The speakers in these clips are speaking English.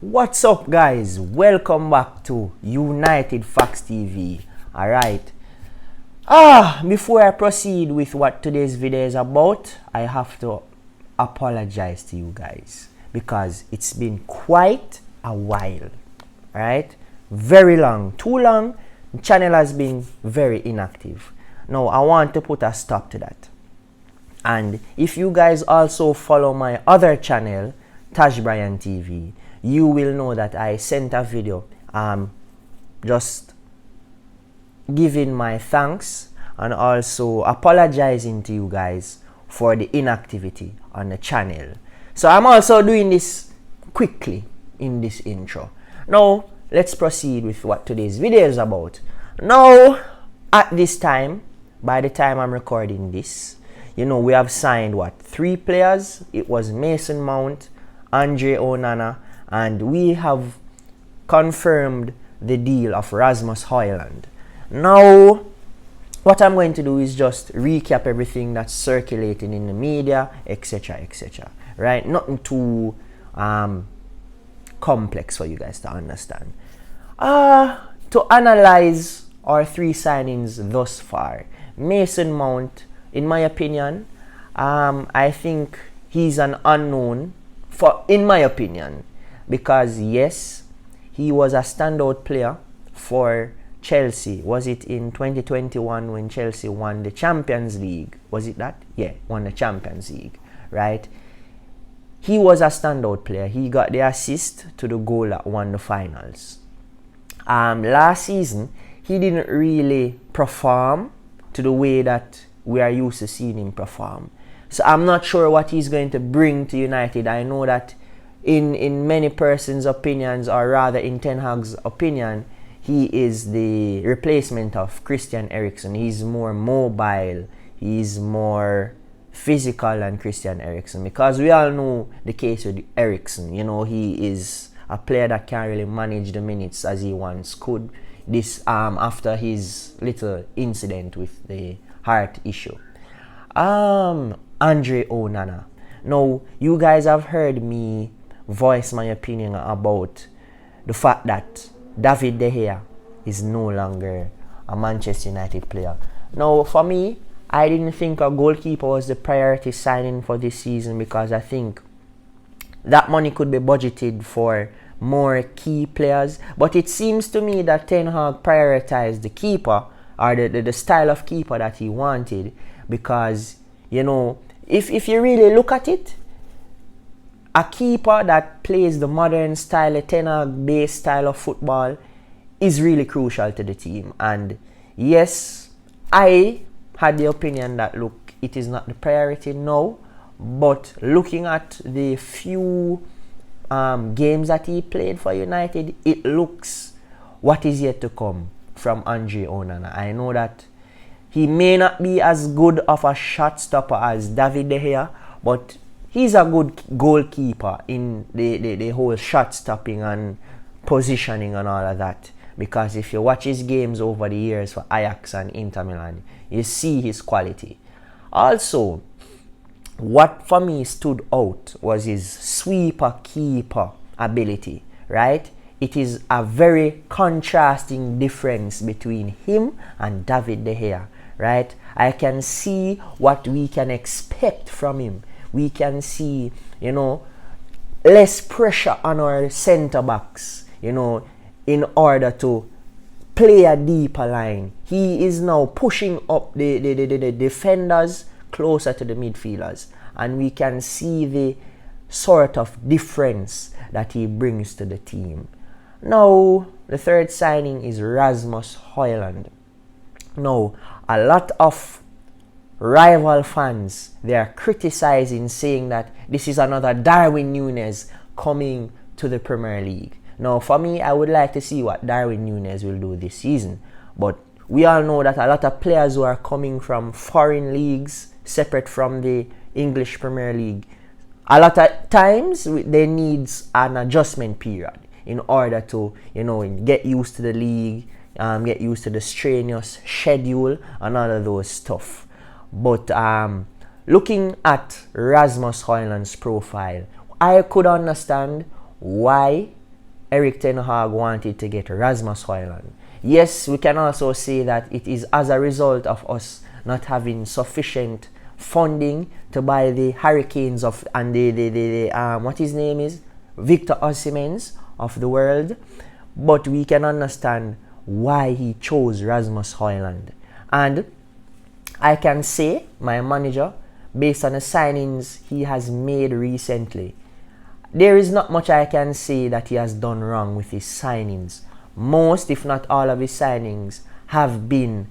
What's up, guys? Welcome back to United Facts TV. Alright. Before I proceed with what today's video is about, I have to apologize to you guys because it's been quite a while. Alright? Very long. Too long. The channel has been very inactive. Now, I want to put a stop to that. And if you guys also follow my other channel, Tash Bryan TV, you will know that I sent a video just giving my thanks and also apologizing to you guys for the inactivity on the channel. So I'm also doing this quickly in this intro. Now let's proceed with what today's video is about. Now at this time, by the time I'm recording this, you know, we have signed what, 3 players. It was Mason Mount, Andre Onana, and we have confirmed the deal of Rasmus Højlund. Now, what I'm going to do is just recap everything that's circulating in the media, etc., etc. Right? Nothing too complex for you guys to understand. To analyze our 3 signings thus far, Mason Mount, in my opinion, I think he's an unknown, in my opinion, because yes, he was a standout player for Chelsea. Was it in 2021 when Chelsea won the Champions League? Was it that? Yeah, won the Champions League, right? He was a standout player. He got the assist to the goal that won the finals. Last season, he didn't really perform to the way that we are used to seeing him perform. So I'm not sure what he's going to bring to United. I know that in many persons' opinions, or rather in Ten Hag's opinion, he is the replacement of Christian Eriksen. He's more mobile. He's more physical than Christian Eriksen, because we all know the case with Eriksen. You know, he is a player that can't really manage the minutes as he once could. This after his little incident with the heart issue. Andre Onana. Now, you guys have heard me voice my opinion about the fact that David De Gea is no longer a Manchester United player. Now, for me, I didn't think a goalkeeper was the priority signing for this season, because I think that money could be budgeted for more key players. But it seems to me that Ten Hag prioritized the keeper, or the style of keeper that he wanted, because, you know, if you really look at it, a keeper that plays the modern style, a Ten Hag-based style of football, is really crucial to the team. And yes, I had the opinion that, look, it is not the priority now, but looking at the few games that he played for United, it looks what is yet to come from Andre Onana. I know that he may not be as good of a shot stopper as David De Gea, but he's a good goalkeeper in the whole shot stopping and positioning and all of that. Because if you watch his games over the years for Ajax and Inter Milan, you see his quality. Also, what for me stood out was his sweeper keeper ability, right? It is a very contrasting difference between him and David De Gea, right? I can see what we can expect from him. We can see, you know, less pressure on our center backs, you know, in order to play a deeper line. He is now pushing up the defenders closer to the midfielders, and we can see the sort of difference that he brings to the team. Now, the third signing is Rasmus Højlund. Now, a lot of rival fans, they are criticizing, saying that this is another Darwin Núñez coming to the Premier League. Now, for me, I would like to see what Darwin Núñez will do this season. But we all know that a lot of players who are coming from foreign leagues, separate from the English Premier League, a lot of times they need an adjustment period in order to, you know, get used to the league, get used to the strenuous schedule and all of those stuff. But looking at Rasmus Højlund's profile, I could understand why Erik ten Hag wanted to get Rasmus Højlund. Yes, we can also say that it is as a result of us not having sufficient funding to buy the Hurricanes of and the what his name is, Victor Osimhen's of the world, but we can understand why he chose Rasmus Højlund. And I can say, my manager, based on the signings he has made recently, there is not much I can say that he has done wrong with his signings. Most, if not all of his signings have been,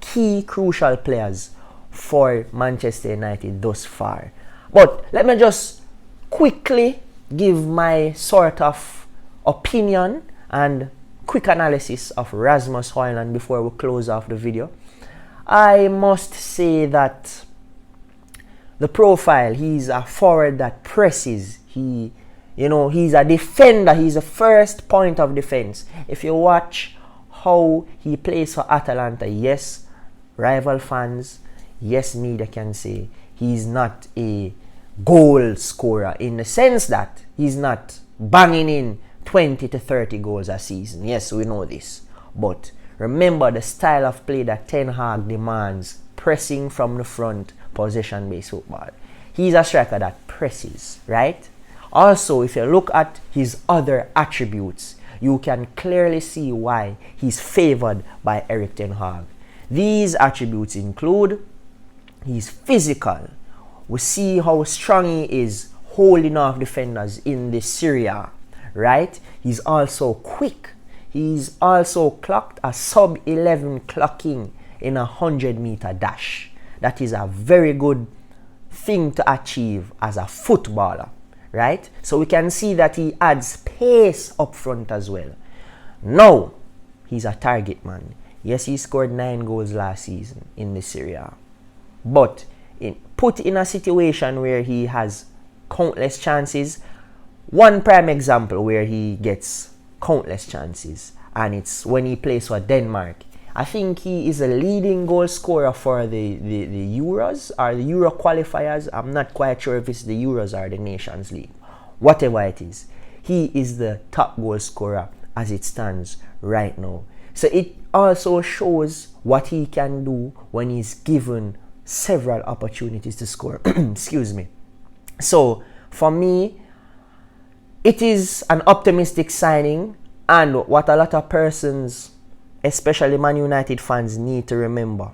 key crucial players for Manchester United thus far. But let me just quickly give my sort of opinion and quick analysis of Rasmus Højlund before we close off the video. I must say that the profile, he's a forward that presses. He's a defender. He's the first point of defense. If you watch how he plays for Atalanta, yes, rival fans, yes, media can say he's not a goal scorer in the sense that he's not banging in 20 to 30 goals a season. Yes, we know this. But remember the style of play that Ten Hag demands, pressing from the front, possession-based football. He's a striker that presses, right? Also, if you look at his other attributes, you can clearly see why he's favored by Erik ten Hag. These attributes include he's physical. We see how strong he is holding off defenders in the Serie A, right? He's also quick. He's also clocked a sub-11 clocking in a 100-meter dash. That is a very good thing to achieve as a footballer, right? So we can see that he adds pace up front as well. Now, he's a target man. Yes, he scored 9 goals last season in the Serie A. But put in a situation where he has countless chances, one prime example where he gets countless chances, and it's when he plays for Denmark. I think he is a leading goal scorer for the Euros or the Euro qualifiers. I'm not quite sure if it's the Euros or the Nations League. Whatever it is, he is the top goal scorer as it stands right now. So it also shows what he can do when he's given several opportunities to score. Excuse me. So for me, it is an optimistic signing, and what a lot of persons, especially Man United fans, need to remember,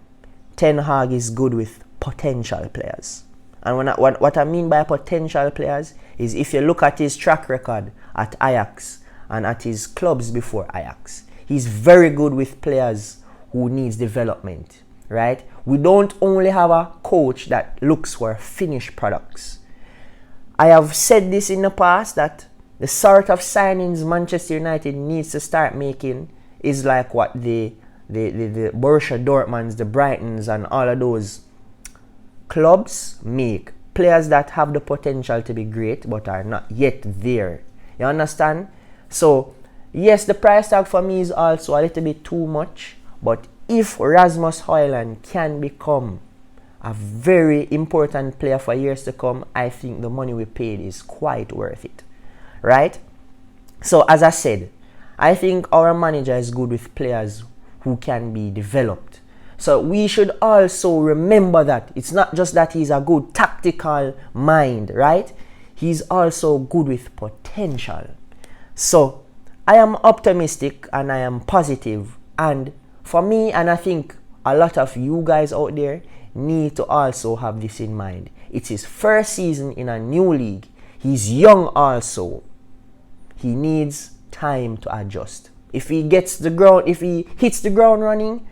Ten Hag is good with potential players. And what I mean by potential players is if you look at his track record at Ajax and at his clubs before Ajax, he's very good with players who needs development, right? We don't only have a coach that looks for finished products. I have said this in the past that the sort of signings Manchester United needs to start making is like what the Borussia Dortmunds, the Brightons, and all of those clubs make. Players that have the potential to be great but are not yet there. You understand? So, yes, the price tag for me is also a little bit too much, but if Rasmus Højlund can become a very important player for years to come, I think the money we paid is quite worth it. Right? So, as I said, I think our manager is good with players who can be developed. So we should also remember that it's not just that he's a good tactical mind, right? He's also good with potential. So I am optimistic and I am positive. And for me, and I think a lot of you guys out there need to also have this in mind. It's his first season in a new league. He's young also. He needs time to adjust. If he hits the ground running,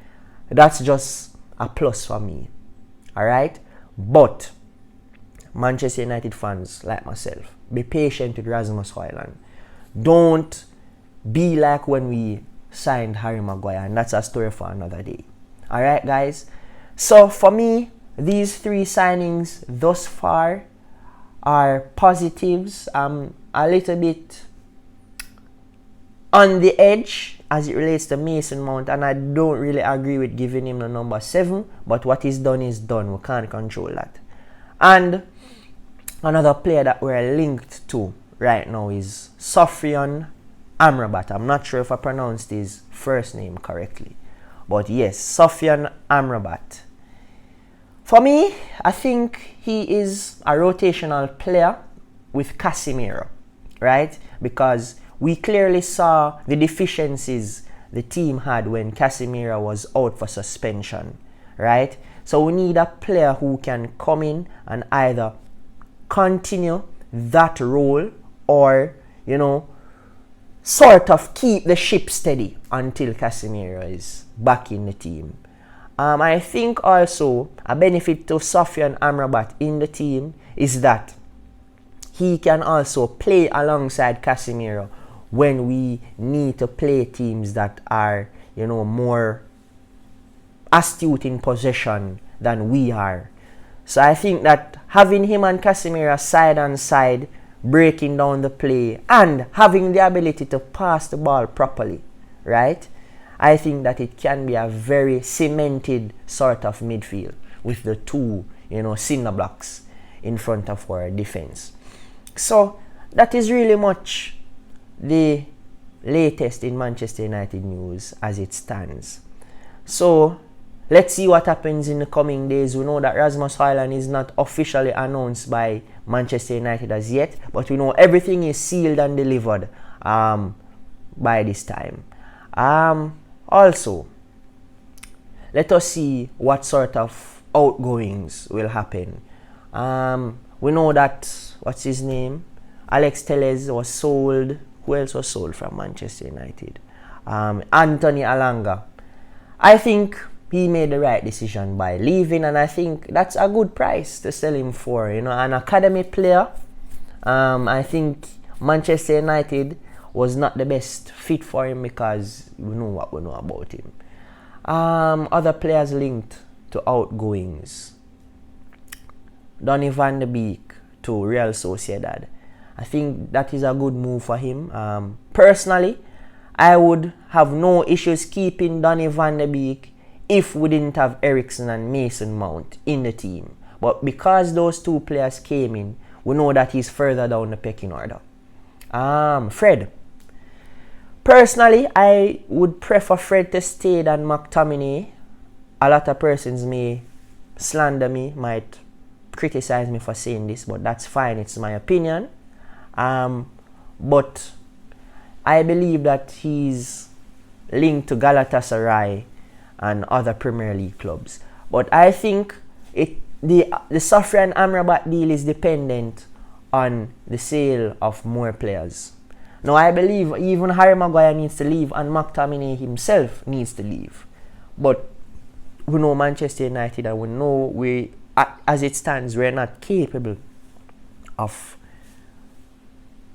that's just a plus for me. Alright? But Manchester United fans like myself, be patient with Rasmus Højlund. Don't be like when we signed Harry Maguire, and that's a story for another day. Alright, guys? So for me, these 3 signings thus far are positives. I'm a little bit on the edge as it relates to Mason Mount, and I don't really agree with giving him the number 7, but what is done is done. We can't control that. And another player that we're linked to right now is Sofyan Amrabat. I'm not sure if I pronounced his first name correctly. But yes, Sofyan Amrabat. For me, I think he is a rotational player with Casemiro, right? Because we clearly saw the deficiencies the team had when Casemiro was out for suspension, right? So we need a player who can come in and either continue that role or, you know, sort of keep the ship steady until Casemiro is back in the team. I think also a benefit to Sofyan Amrabat in the team is that he can also play alongside Casemiro when we need to play teams that are, you know, more astute in possession than we are. So I think that having him and Casemiro side on side, breaking down the play and having the ability to pass the ball properly, right? I think that it can be a very cemented sort of midfield with the two, you know, cinder blocks in front of our defense. So that is really much the latest in Manchester United news as it stands. So let's see what happens in the coming days. We know that Rasmus Højlund is not officially announced by Manchester United as yet, but we know everything is sealed and delivered by this time. Also, let us see what sort of outgoings will happen. We know that, what's his name? Alex Telles was sold. Who else was sold from Manchester United? Anthony Alanga. I think he made the right decision by leaving, and I think that's a good price to sell him for. You know, an academy player. I think Manchester United was not the best fit for him because we know what we know about him. Other players linked to outgoings. Donny van de Beek to Real Sociedad. I think that is a good move for him. Personally, I would have no issues keeping Donny van de Beek if we didn't have Eriksen and Mason Mount in the team. But because those two players came in, we know that he's further down the pecking order. Fred. Personally, I would prefer Fred to stay than McTominay. A lot of persons may slander me, might criticize me for saying this, but that's fine. It's my opinion. But I believe that he's linked to Galatasaray and other Premier League clubs. But I think the Sofyan Amrabat deal is dependent on the sale of more players. Now I believe even Harry Maguire needs to leave and McTominay himself needs to leave. But we know Manchester United and we know as it stands, we're not capable of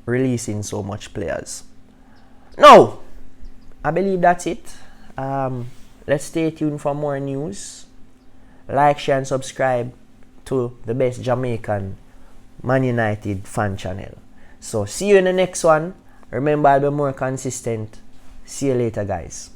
releasing so much players. Now, I believe that's it. Let's stay tuned for more news. Like, share and subscribe to the best Jamaican Man United fan channel. So see you in the next one. Remember, I'll be more consistent. See you later, guys.